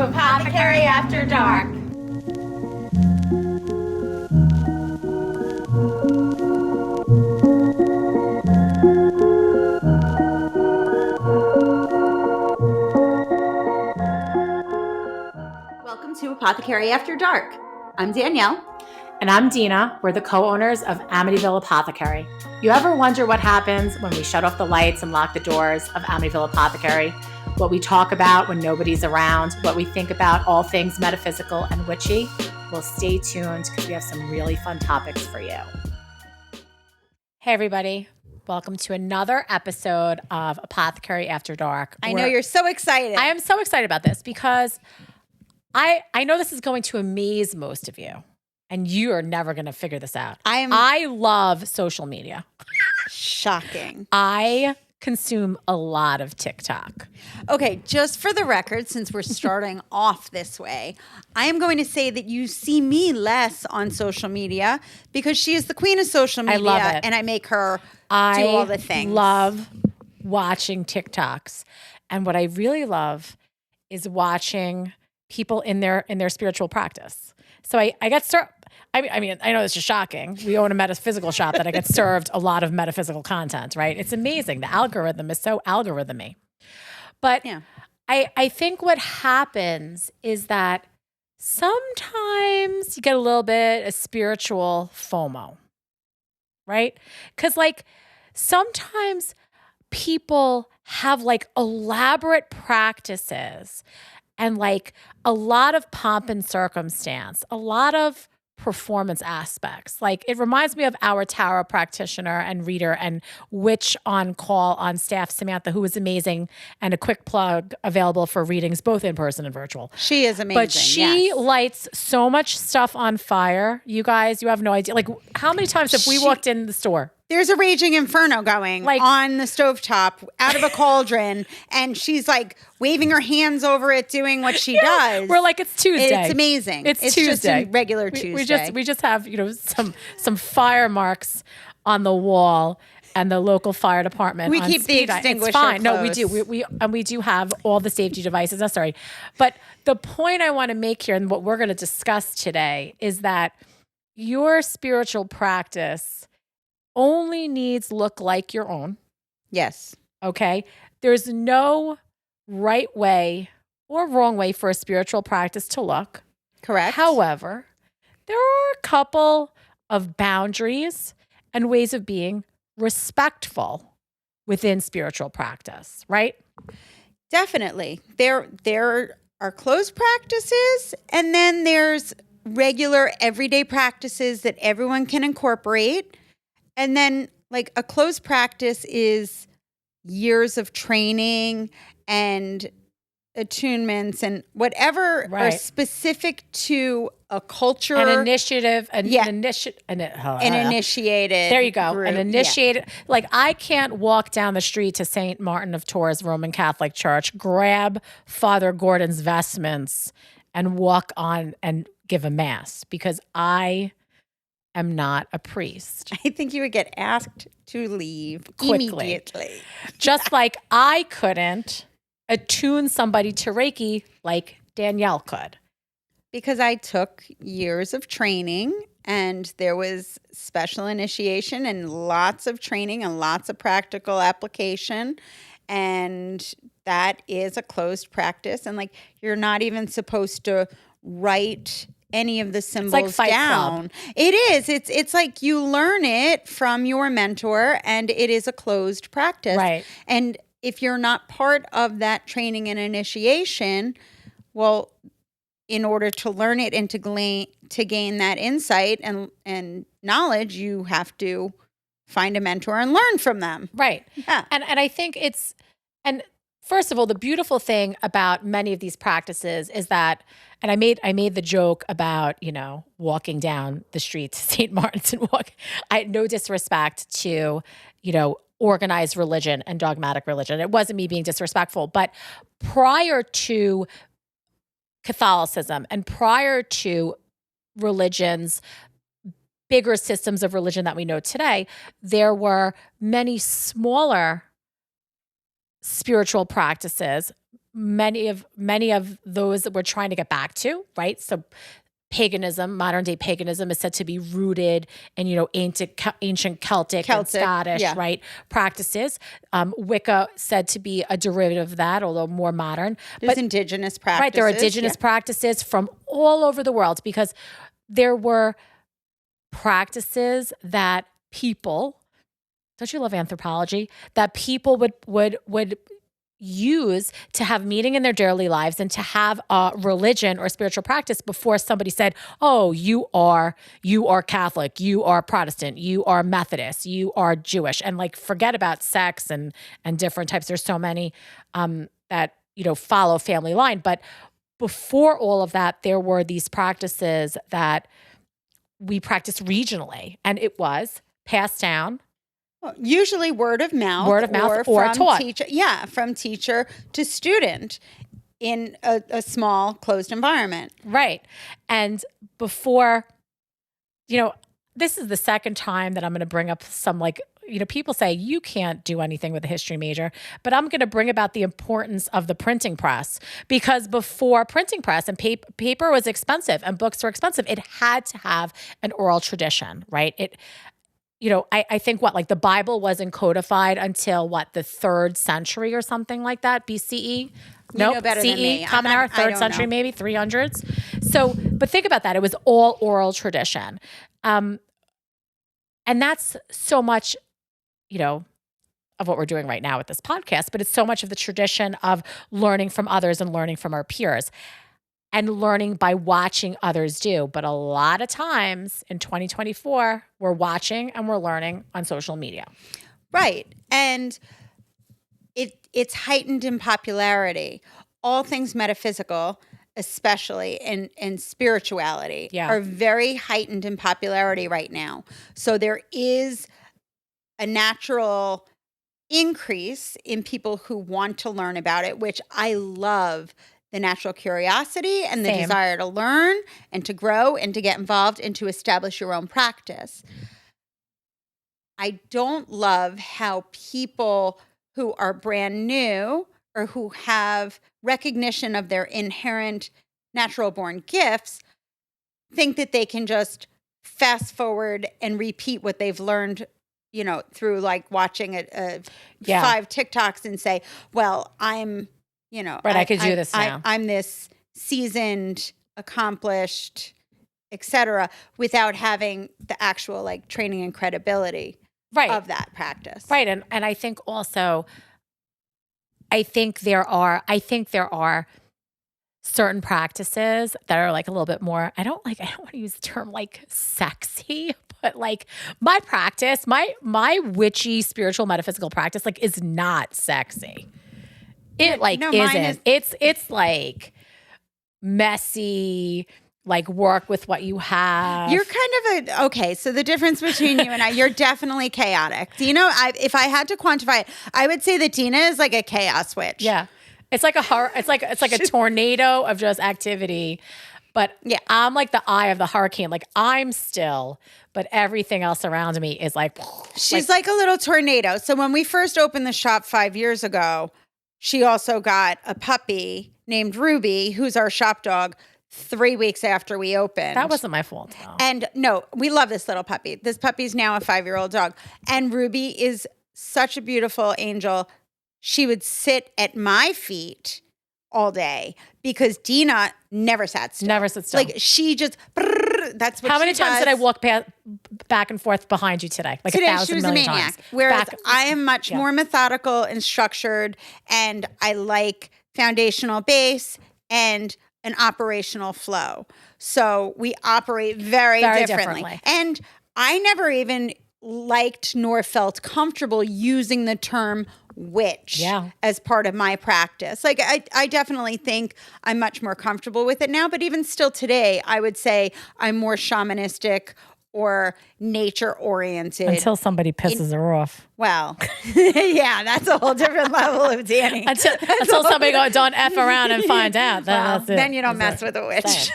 Apothecary After Dark. Welcome to Apothecary After Dark. I'm Danielle. And I'm Dina. We're the co-owners of Amityville Apothecary. You ever wonder what happens when we shut off the lights and lock the doors of Amityville Apothecary? What we talk about when nobody's around? What we think about all things metaphysical and witchy? Well, stay tuned because we have some really fun topics for you. Hey, everybody. Welcome to another episode of Apothecary After Dark. I know you're so excited. I am so excited about this because I know this is going to amaze most of you. And you are never going to figure this out. I love social media. Shocking. I consume a lot of TikTok. Okay, just for the record, since we're starting off this way, I am going to say that you see me less on social media because she is the queen of social media. I love it. And I make her do all the things. I love watching TikToks. And what I really love is watching people in their spiritual practice. So I get served. I mean, I know this is shocking. We own a metaphysical shop that I get served a lot of metaphysical content, right? It's amazing. The algorithm is so algorithmy. But yeah. I think what happens is that sometimes you get a little bit of spiritual FOMO, right? Because like sometimes people have like elaborate practices and like a lot of pomp and circumstance, a lot of performance aspects. Like it reminds me of our tarot practitioner and reader and witch on call on staff, Samantha, who is amazing, and a quick plug available for readings, both in person and virtual. She is amazing. But she lights so much stuff on fire. You guys, you have no idea. Like how many times have we walked in the store? There's a raging inferno going like, on the stovetop out of a cauldron, and she's like waving her hands over it, doing what she does. We're like, it's Tuesday. It's amazing. It's Tuesday. Just a regular Tuesday. We just have some fire marks on the wall, and the local fire department. We keep the extinguisher. It's fine. Close. No, we do. We do have all the safety devices necessary. But the point I want to make here, and what we're going to discuss today, is that your spiritual practice only needs look like your own. Yes. Okay? There's no right way or wrong way for a spiritual practice to look. Correct. However, there are a couple of boundaries and ways of being respectful within spiritual practice, right? Definitely. There are closed practices, and then there's regular everyday practices that everyone can incorporate. And then like a closed practice is years of training and attunements and whatever are specific to a culture. An initiative. An initiated. There you go. Group. An initiated. Yeah. Like I can't walk down the street to St. Martin of Tours Roman Catholic Church, grab Father Gordon's vestments and walk on and give a mass because I am not a priest. I think you would get asked to leave quickly. Immediately. Just like I couldn't attune somebody to Reiki like Danielle could. Because I took years of training and there was special initiation and lots of training and lots of practical application. And that is a closed practice. And like you're not even supposed to write any of the symbols down. It is. It's like you learn it from your mentor and it is a closed practice. Right. And if you're not part of that training and initiation, well, in order to learn it and to gain that insight and knowledge, you have to find a mentor and learn from them. Right. Yeah. And I think and first of all, the beautiful thing about many of these practices is that, and I made the joke about, walking down the street to St. Martin's and I had no disrespect to, organized religion and dogmatic religion. It wasn't me being disrespectful, but prior to Catholicism and prior to religion's bigger systems of religion that we know today, there were many smaller spiritual practices, many of those that we're trying to get back to, right? So paganism, modern day paganism, is said to be rooted in, ancient Celtic and Scottish, yeah. right, practices. Wicca said to be a derivative of that, although more modern. There's indigenous practices. Right, there are indigenous practices from all over the world, because there were practices that people, don't you love anthropology? That people would use to have meaning in their daily lives and to have a religion or spiritual practice before somebody said, "Oh, you are Catholic, you are Protestant, you are Methodist, you are Jewish," and like forget about sex and different types. There's so many that follow family line, but before all of that, there were these practices that we practiced regionally, and it was passed down. Usually word of mouth or from taught. teacher. Yeah, from teacher to student in a small closed environment. Right. And before, this is the second time that I'm going to bring up some people say you can't do anything with a history major, but I'm going to bring about the importance of the printing press, because before printing press and paper was expensive and books were expensive, it had to have an oral tradition, right? I think the Bible wasn't codified until the 3rd century or something like that, BCE. You know better than me. Common Era, 3rd century, maybe 300s. So, but think about that. It was all oral tradition. And that's so much, of what we're doing right now with this podcast, but it's so much of the tradition of learning from others and learning from our peers and learning by watching others do. But a lot of times in 2024, we're watching and we're learning on social media. Right. And it's heightened in popularity. All things metaphysical, especially in spirituality, are very heightened in popularity right now. So there is a natural increase in people who want to learn about it, which I love. The natural curiosity and the desire to learn and to grow and to get involved and to establish your own practice. I don't love how people who are brand new or who have recognition of their inherent natural born gifts think that they can just fast forward and repeat what they've learned, through watching 5 TikToks and say, well, I'm, I could do this now. I'm this seasoned, accomplished, etc., without having the actual training and credibility of that practice. Right. And I think also, I think there are certain practices that are a little bit more, I don't want to use the term sexy, but my practice, my witchy spiritual metaphysical practice is not sexy. It isn't. It's messy, work with what you have. You're kind of okay. So the difference between you and I, you're definitely chaotic. If I had to quantify it, I would say that Dina is like a chaos witch. Yeah, it's like a a tornado of just activity. But yeah, I'm like the eye of the hurricane. I'm still, but everything else around me is she's like a little tornado. So when we first opened the shop 5 years ago, she also got a puppy named Ruby, who's our shop dog, 3 weeks after we opened. That wasn't my fault, though. And no, we love this little puppy. This puppy's now a 5-year-old dog. And Ruby is such a beautiful angel. She would sit at my feet all day because Dina never sat still. Never sat still. She just, that's what How many she times does. did I walk back and forth behind you today? Today 1,000 she was a million maniac. times. Whereas I am much more methodical and structured, and I like foundational base and an operational flow. So we operate very differently. And I never even liked nor felt comfortable using the term witch as part of my practice. I definitely think I'm much more comfortable with it now, but even still today, I would say I'm more shamanistic or nature oriented. Until somebody pisses her off. Well, yeah, that's a whole different level of Dani. Until somebody goes, don't F around and find out. Then you don't mess with a witch.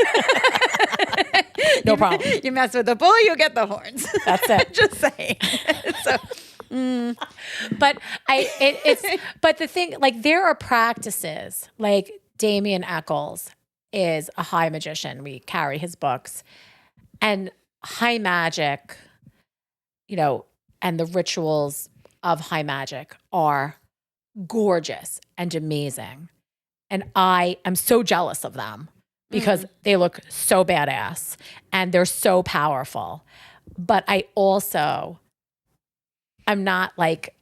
No problem. You mess with the bull, you'll get the horns. That's it. Just saying. So, But but the thing, like there are practices, like Damien Eccles is a high magician. We carry his books, and high magic, and the rituals of high magic are gorgeous and amazing. And I am so jealous of them because they look so badass and they're so powerful. But I also am not like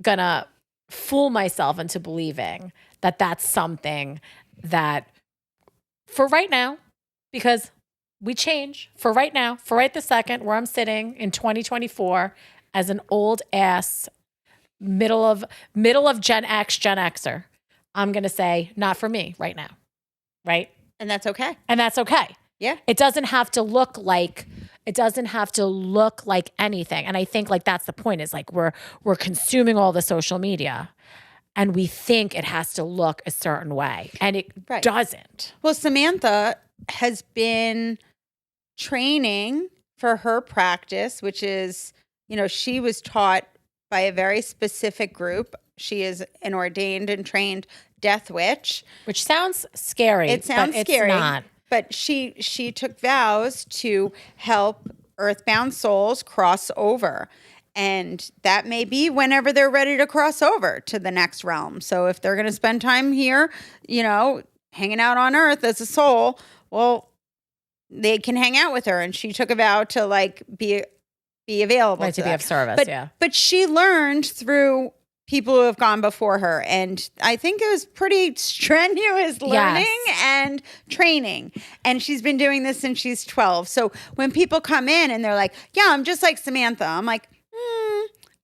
gonna fool myself into believing that that's something that for right now, because we change for right now, for right this second where I'm sitting in 2024 as an old ass middle of Gen X, Gen Xer, I'm going to say not for me right now. Right? And that's okay. And that's okay. Yeah. It doesn't have to look like anything. And I think like that's the point is like we're consuming all the social media and we think it has to look a certain way and it doesn't. Well, Samantha has been training for her practice, which is, she was taught by a very specific group. She is an ordained and trained death witch. Which sounds scary. It sounds but scary. It's not. But she took vows to help earthbound souls cross over. And that may be whenever they're ready to cross over to the next realm. So if they're going to spend time here, hanging out on earth as a soul, well, they can hang out with her. And she took a vow to like be available. Right, to be of service, But she learned through people who have gone before her. And I think it was pretty strenuous learning and training. And she's been doing this since she's 12. So when people come in and they're like, yeah, I'm just like Samantha. I'm like,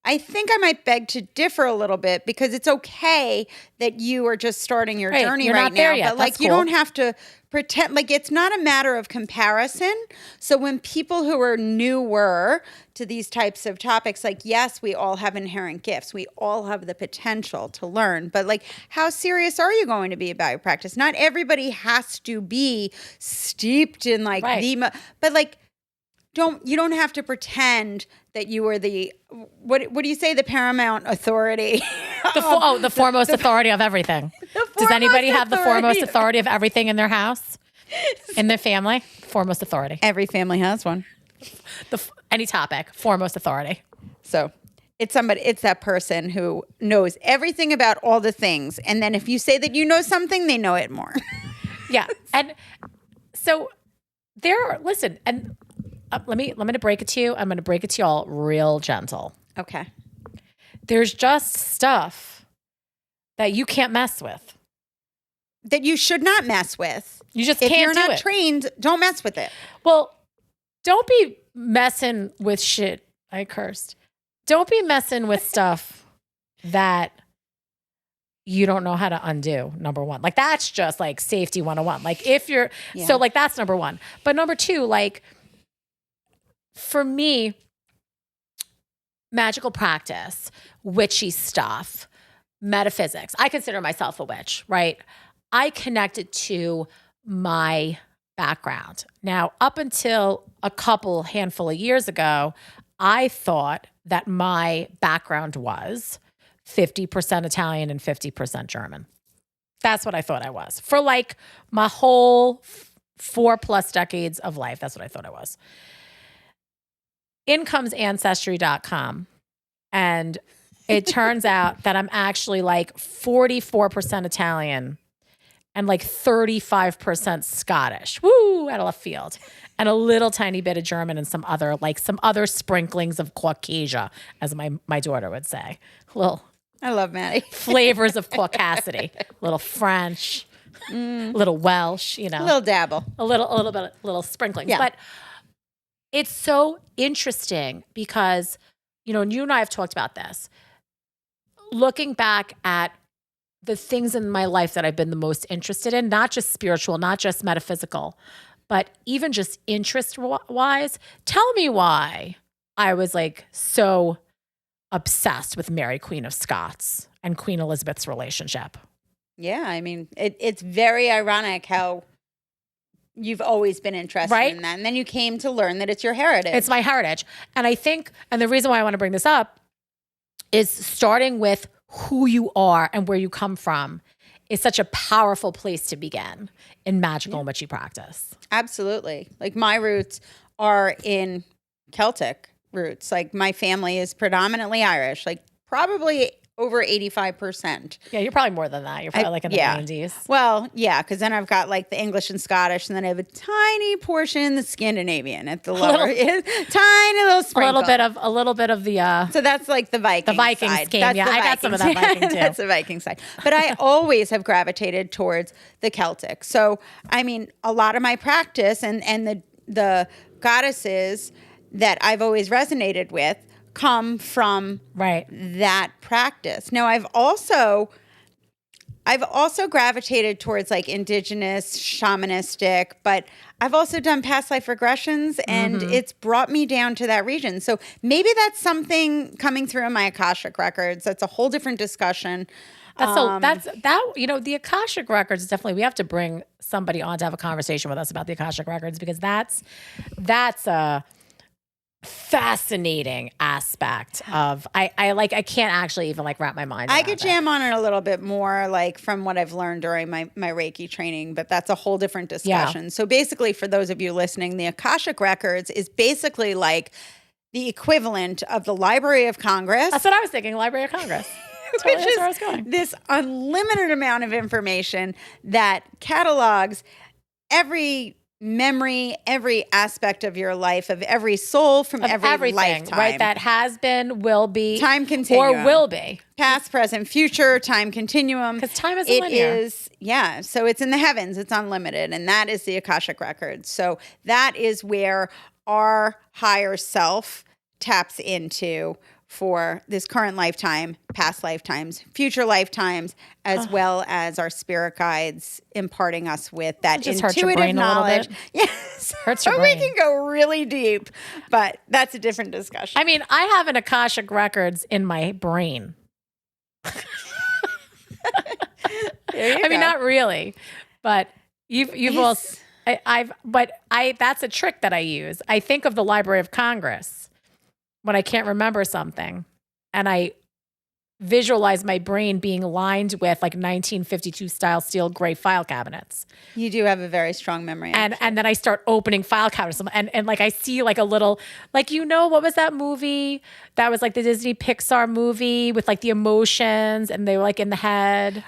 I think I might beg to differ a little bit because it's okay that you are just starting your journey right now. But like, you don't have to pretend like it's not a matter of comparison. So when people who are newer to these types of topics, like, yes, we all have inherent gifts. We all have the potential to learn. But like, how serious are you going to be about your practice? Not everybody has to be steeped in like but like, you don't have to pretend that you are the what do you say, the paramount authority? The foremost authority of everything. Does anybody have the foremost authority of everything in their house? In their family? Foremost authority. Every family has one. Any topic, foremost authority. So it's that person who knows everything about all the things. And then if you say that you know something, they know it more. Yeah. And so listen, and let me break it to you. I'm going to break it to y'all real gentle. Okay. There's just stuff that you can't mess with. That you should not mess with. You just can't do it. If you're not trained, don't mess with it. Well, don't be messing with shit. I cursed. Don't be messing with stuff that you don't know how to undo, number one. Like, that's just like safety 101. Like, if you're, so like, that's number one. But number two, like, for me, magical practice, witchy stuff, metaphysics. I consider myself a witch, right? I connected to my background. Now, up until a handful of years ago, I thought that my background was 50% Italian and 50% German. That's what I thought I was. For like my whole 4+ decades of life, that's what I thought I was. In comes Ancestry.com, and it turns out that I'm actually like 44% Italian and like 35% Scottish. Woo, out of left field. And a little tiny bit of German and some other sprinklings of Caucasia, as my daughter would say. I love Maddie. Flavors of Caucasity. Little French, little Welsh, A little dabble. A little bit, little sprinklings. Yeah. But it's so interesting because, and you and I have talked about this. Looking back at the things in my life that I've been the most interested in, not just spiritual, not just metaphysical, but even just interest-wise, tell me why I was like so obsessed with Mary, Queen of Scots, and Queen Elizabeth's relationship. Yeah, I mean, it's very ironic how you've always been interested in that. And then you came to learn that it's your heritage. It's my heritage. And I think, and the reason why I want to bring this up is starting with who you are and where you come from is such a powerful place to begin in magical and witchy practice. Absolutely. Like my roots are in Celtic roots. Like my family is predominantly Irish, like probably over 85%. Yeah, you're probably more than that. You're probably like in the 90s. Well, yeah, because then I've got like the English and Scottish, and then I have a tiny portion in the Scandinavian at the lower, tiny little sprinkle. A little bit of the. So that's like the Viking side. Scheme. Yeah, I got some of that Viking too. That's the Viking side. But I always have gravitated towards the Celtic. So I mean, a lot of my practice and the goddesses that I've always resonated with come from that practice. Now I've also gravitated towards like indigenous, shamanistic, but I've also done past life regressions, and it's brought me down to that region. So maybe that's something coming through in my Akashic records. That's a whole different discussion. The Akashic records, definitely, we have to bring somebody on to have a conversation with us about the Akashic records, because that's a fascinating aspect of I can't actually even like wrap my mind around I could jam on it a little bit more, like from what I've learned during my Reiki training, but that's a whole different discussion. Yeah. So basically, for those of you listening, the Akashic records is basically like the equivalent of the Library of Congress. That's what I was thinking, Library of Congress. Totally, which is where I was going. This unlimited amount of information that catalogs every memory, every aspect of your life, of every soul from every lifetime. Right? That has been, will be. Time continuum. Or will be. Past, present, future, time continuum. Because time is linear. So it's in the heavens. It's unlimited. And that is the Akashic Records. So that is where our higher self taps into for this current lifetime, past lifetimes, future lifetimes, as well as our spirit guides imparting us with that intuitive knowledge. Yes. Hurts your brain. We can go really deep, but that's a different discussion. I mean, I have an Akashic Records in my brain. I mean, not really, but you've also, that's a trick that I use. I think of the Library of Congress when I can't remember something, and I visualize my brain being lined with like 1952 style steel gray file cabinets. You do have a very strong memory. And then I start opening file cabinets, and like I see like a little, like, what was that movie that was like the Disney Pixar movie with like the emotions, and they were like in the head?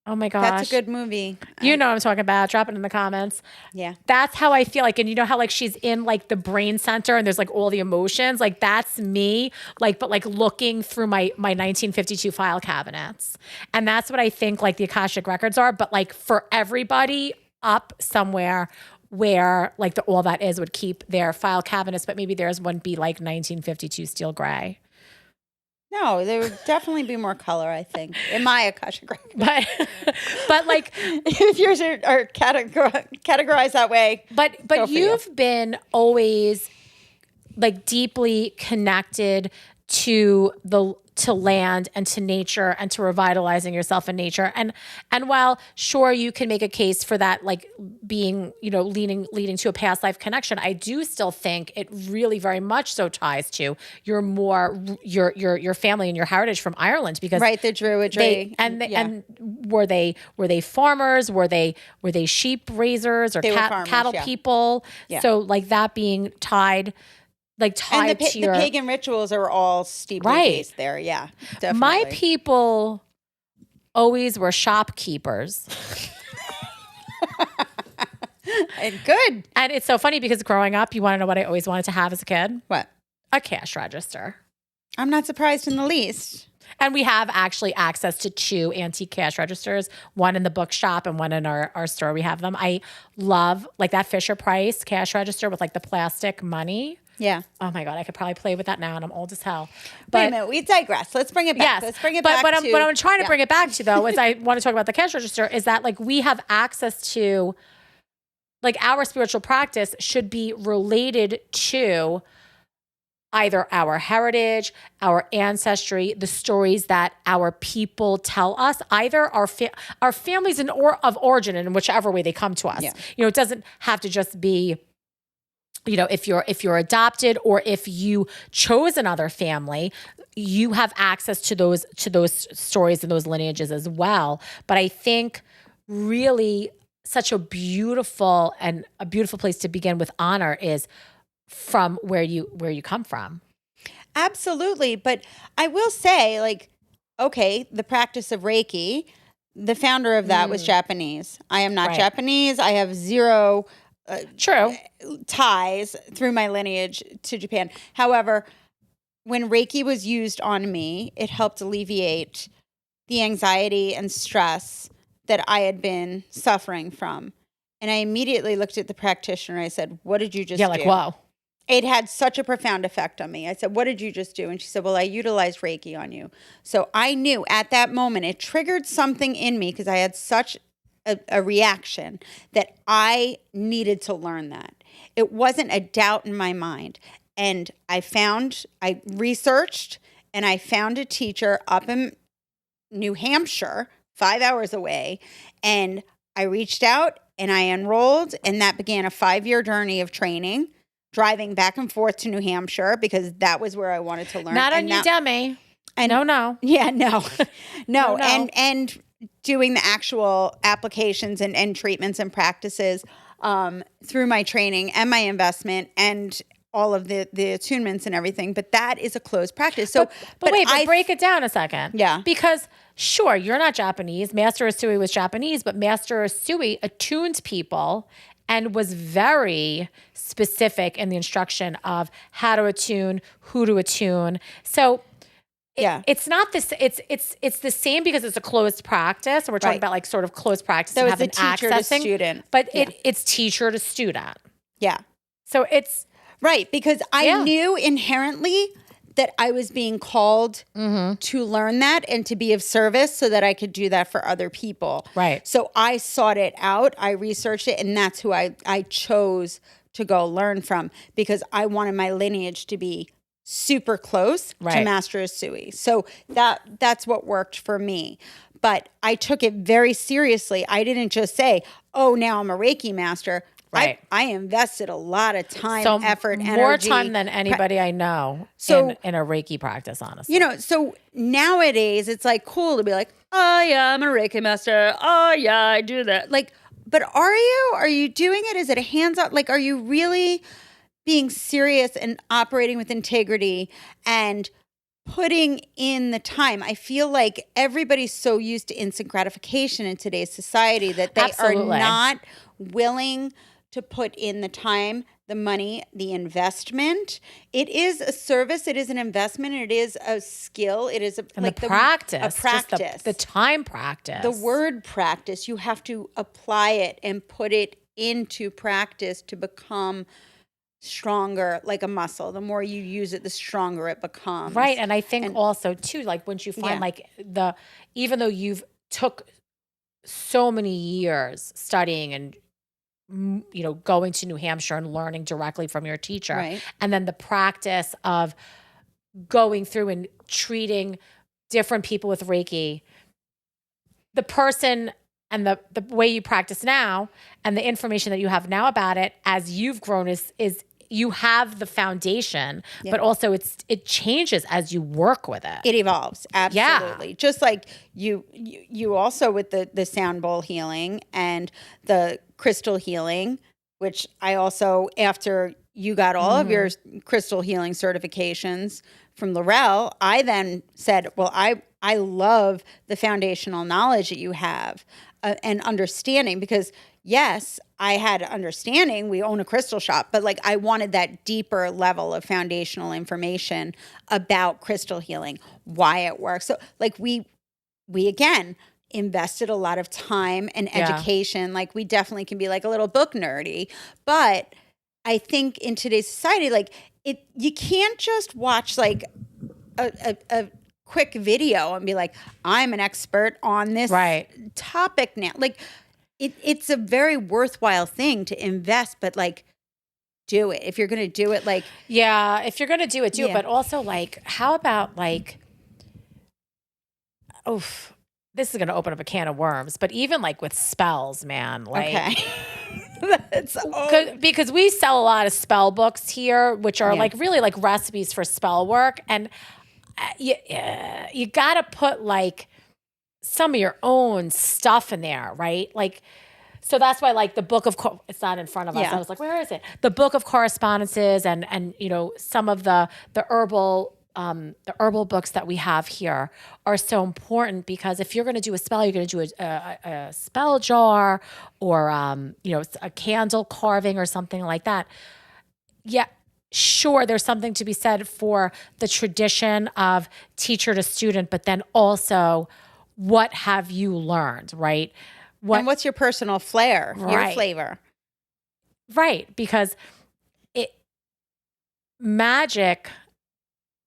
Oh my gosh. That's a good movie. You know what I'm talking about. Drop it in the comments. Yeah. That's how I feel like, and you know how like she's in like the brain center and there's like all the emotions, like that's me, like, but like looking through my 1952 file cabinets. And that's what I think like the Akashic records are, but like for everybody up somewhere where like all that is would keep their file cabinets, but maybe theirs wouldn't be like 1952 steel gray. No, there would definitely be more color, I think, in my Akashic record. But like, if yours are categorized that way. But you've been always like deeply connected to land and to nature and to revitalizing yourself in nature. And while sure you can make a case for that, like being, leading to a past life connection, I do still think it really very much so ties to your family and your heritage from Ireland, because the Druidry. And were they farmers? Were they sheep raisers or cattle people? Yeah. So like that being tied. Like tied to your... the pagan rituals are all steeply based there. Yeah, definitely. My people always were shopkeepers. And good. And it's so funny because growing up, you want to know what I always wanted to have as a kid? What? A cash register. I'm not surprised in the least. And we have actually access to 2 antique cash registers, one in the bookshop and one in our store. We have them. I love like that Fisher-Price cash register with like the plastic money. Yeah. Oh my God, I could probably play with that now, and I'm old as hell. But wait a minute, we digress. Let's bring it back. Yes, let's bring it back. But what I'm trying to bring it back to, though, is I want to talk about the cash register, is that like we have access to, like our spiritual practice should be related to either our heritage, our ancestry, the stories that our people tell us, either our families of origin in whichever way they come to us. Yeah. It doesn't have to just be if you're adopted or if you chose another family, you have access to those stories and those lineages as well. But I think really such a beautiful place to begin with honor is from where you come from. Absolutely. But I will say, like, okay, the practice of Reiki, the founder of that was Japanese. I am not Right. Japanese. I have zero True. ties through my lineage to Japan. However, when Reiki was used on me, it helped alleviate the anxiety and stress that I had been suffering from. And I immediately looked at the practitioner. I said, "What did you just do?" Like, wow. It had such a profound effect on me. I said, "What did you just do?" And she said, "Well, I utilized Reiki on you." So I knew at that moment, it triggered something in me because I had such a reaction that I needed to learn that. It wasn't a doubt in my mind. And I researched and I found a teacher up in New Hampshire, 5 hours away. And I reached out and I enrolled, and that began a 5-year journey of training, driving back and forth to New Hampshire because that was where I wanted to learn. Not on you, Demi. And no. Yeah, no. No. No. And doing the actual applications and treatments and practices through my training and my investment and all of the attunements and everything. But that is a closed practice. So, but break it down a second. Yeah. Because sure, you're not Japanese. Master Usui was Japanese, but Master Usui attuned people and was very specific in the instruction of how to attune, who to attune. So it's not this. It's the same because it's a closed practice. And we're talking about like sort of closed practice. So and it's having teacher to accessing, student. but it's teacher to student. Yeah. So it's right, because I knew inherently that I was being called to learn that and to be of service so that I could do that for other people. Right. So I sought it out, I researched it, and that's who I chose to go learn from because I wanted my lineage to be super close to Master Usui. So that's what worked for me. But I took it very seriously. I didn't just say, "Oh, now I'm a Reiki master." Right. I invested a lot of time, effort, energy. More time than anybody I know in a Reiki practice, honestly. So nowadays it's like cool to be like, "Oh yeah, I'm a Reiki master. Oh yeah, I do that." Like, but are you? Are you doing it? Is it a hands-on? Like, are you really being serious and operating with integrity and putting in the time? I feel like everybody's so used to instant gratification in today's society that they are not willing to put in the time, the money, the investment. It is a service. It is an investment. And it is a skill. It is the practice. A practice. Just the time practice. The word practice. You have to apply it and put it into practice to become stronger, like a muscle. The more you use it, the stronger it becomes. Right. And I think also too, like once you find like even though you've took so many years studying and going to New Hampshire and learning directly from your teacher. Right. And then the practice of going through and treating different people with Reiki, the person and the way you practice now and the information that you have now about it as you've grown is you have the foundation, but also it changes as you work with it. It evolves. Absolutely. Yeah. Just like you also with the sound bowl healing and the crystal healing, which I also, after you got all of your crystal healing certifications from Laurel, I then said, well, I love the foundational knowledge that you have and understanding because yes, I had understanding. We own a crystal shop, but like I wanted that deeper level of foundational information about crystal healing, why it works. So like we again invested a lot of time and education. Like we definitely can be like a little book nerdy, but I think in today's society, like you can't just watch like a quick video and be like, I'm an expert on this topic now. Like it's a very worthwhile thing to invest, but like do it. If you're going to do it, like. Yeah, if you're going to do it, do it. But also like, how about like, this is going to open up a can of worms, but even like with spells, man, like That's Because we sell a lot of spell books here, which are Yeah. like really like recipes for spell work. And you got to put like some of your own stuff in there, right? Like, so that's why like the book of, it's not in front of us. Yeah. I was like, where is it? The book of correspondences and, you know, some of the herbal books that we have here are so important because if you're going to do a spell, you're going to do a spell jar or, you know, a candle carving or something like that. Yeah, sure, there's something to be said for the tradition of teacher to student, but then also what have you learned, right? And what's your personal flair, your Right. flavor? Right, because magic,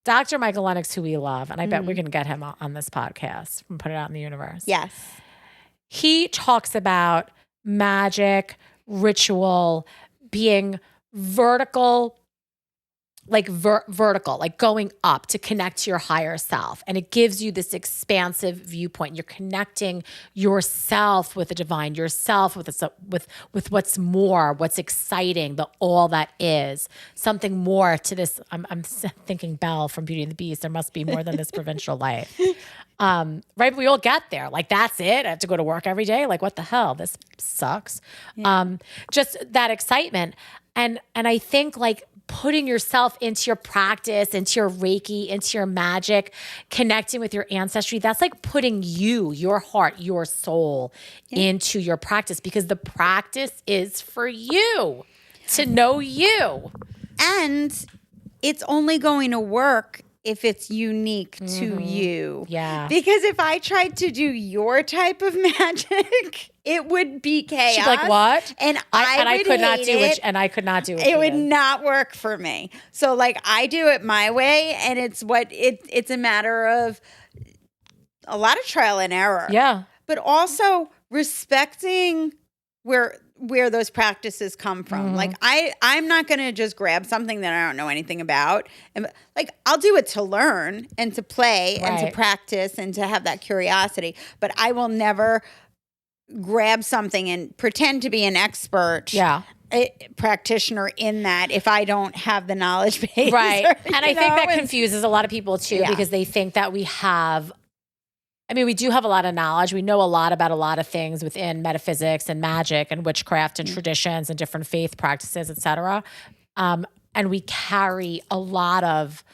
Dr. Michael Lennox, who we love, and I bet we're going to get him on this podcast and put it out in the universe. Yes. He talks about magic, ritual, being vertical, like vertical, like going up to connect to your higher self. And it gives you this expansive viewpoint. You're connecting yourself with the divine, yourself with what's more, what's exciting, the all that is. Something more to this. I'm thinking Belle from Beauty and the Beast. There must be more than this provincial life. Right? But we all get there. Like, that's it. I have to go to work every day. Like, what the hell? This sucks. Yeah. Just that excitement. And I think like putting yourself into your practice, into your Reiki, into your magic, connecting with your ancestry, that's like putting you, your heart, your soul into your practice because the practice is for you, to know you. And it's only going to work if it's unique to you. Yeah. Because if I tried to do your type of magic, it would be chaos. She'd be like, what? And I could not hate do it. it. And I could not do it. It would not work for me. So like I do it my way, and it's a matter of a lot of trial and error. Yeah. But also respecting where those practices come from. Like I'm not going to just grab something that I don't know anything about. And like I'll do it to learn and to play and to practice and to have that curiosity, but I will never grab something and pretend to be an expert. Yeah. Practitioner in that if I don't have the knowledge base. Right. Or, and I think that confuses a lot of people too, because they think that we have, I mean, we do have a lot of knowledge. We know a lot about a lot of things within metaphysics and magic and witchcraft and traditions and different faith practices, et cetera. And we carry a lot of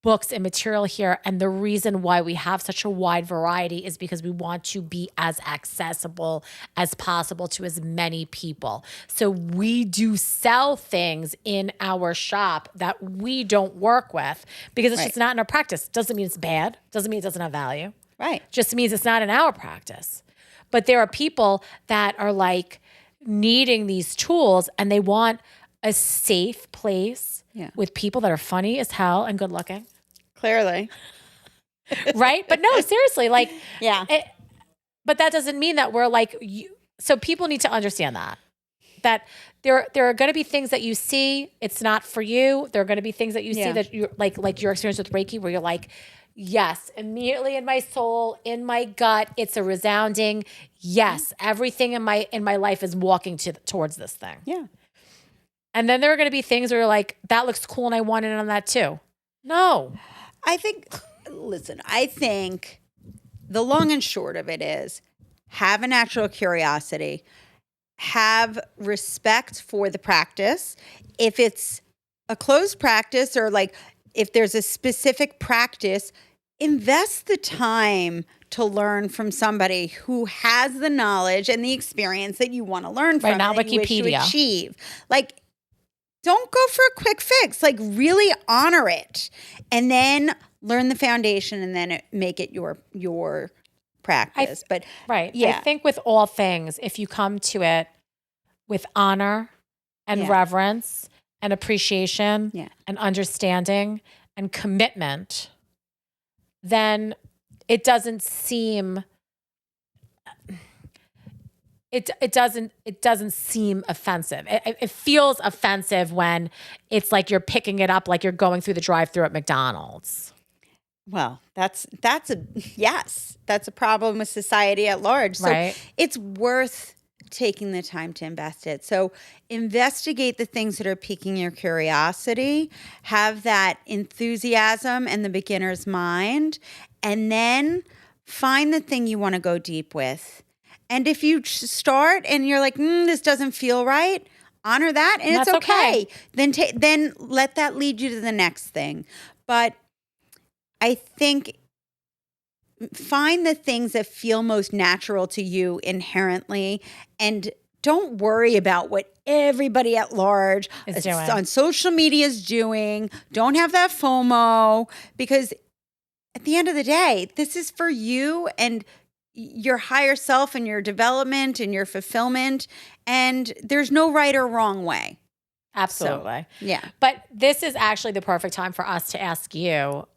books and material here. And the reason why we have such a wide variety is because we want to be as accessible as possible to as many people. So we do sell things in our shop that we don't work with because it's just not in our practice. Doesn't mean it's bad. Doesn't mean it doesn't have value. Right. Just means it's not in our practice. But there are people that are like needing these tools and they want a safe place with people that are funny as hell and good looking. Clearly. Right? But no, seriously, like, yeah. But that doesn't mean that we're like, so people need to understand that there are going to be things that you see, it's not for you. There are going to be things that you see that you're like your experience with Reiki where you're like, yes, immediately in my soul, in my gut, it's a resounding yes. Everything in my life is walking towards this thing. Yeah. And then there are going to be things where you're like, that looks cool and I want in on that too. No. I think the long and short of it is have a natural curiosity, have respect for the practice. If it's a closed practice or like if there's a specific practice, invest the time to learn from somebody who has the knowledge and the experience that you want to learn from. Right, not and you wish to Wikipedia. achieve. Like, don't go for a quick fix. Like, really honor it, and then learn the foundation, and then make it your practice. I think with all things, if you come to it with honor and reverence and appreciation and understanding and commitment, then it doesn't seem it doesn't seem offensive. It feels offensive when it's like you're picking it up like you're going through the drive-thru at McDonald's. Well, that's a problem with society at large. So right. It's worth taking the time to invest it. So investigate the things that are piquing your curiosity, have that enthusiasm and the beginner's mind, and then find the thing you want to go deep with. And if you start and you're like, this doesn't feel right, honor that, and it's okay. Then let that lead you to the next thing. But I think find the things that feel most natural to you inherently, and don't worry about what everybody at large on social media is doing. Don't have that FOMO, because at the end of the day, this is for you and your higher self and your development and your fulfillment, and there's no right or wrong way. Absolutely. So, yeah. But this is actually the perfect time for us to ask you,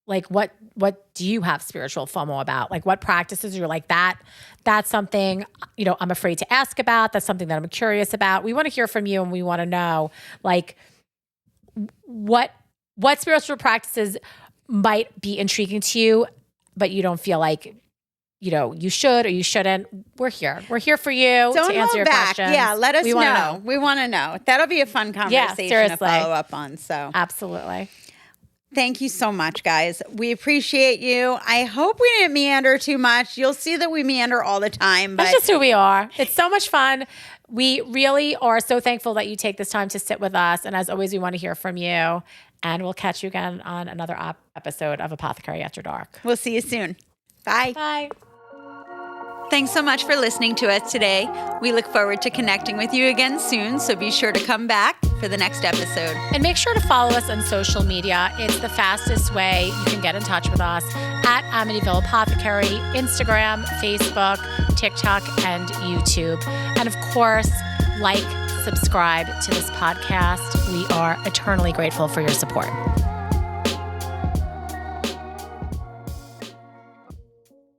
like, what do you have spiritual FOMO about? Like, what practices you're like, that's something, I'm afraid to ask about. That's something that I'm curious about. We want to hear from you, and we want to know, like, what spiritual practices might be intriguing to you, but you don't feel like, you should or you shouldn't. We're here. We're here for you Don't to answer your back. questions. Yeah, let us know. We want to know. That'll be a fun conversation to follow up on. So absolutely. Thank you so much, guys. We appreciate you. I hope we didn't meander too much. You'll see that we meander all the time. But that's just who we are. It's so much fun. We really are so thankful that you take this time to sit with us. And as always, we want to hear from you. And we'll catch you again on another episode of Apothecary After Dark. We'll see you soon. Bye. Bye. Thanks so much for listening to us today. We look forward to connecting with you again soon, so be sure to come back for the next episode. And make sure to follow us on social media. It's the fastest way you can get in touch with us at Amityville Apothecary, Instagram, Facebook, TikTok, and YouTube. And of course, subscribe to this podcast. We are eternally grateful for your support.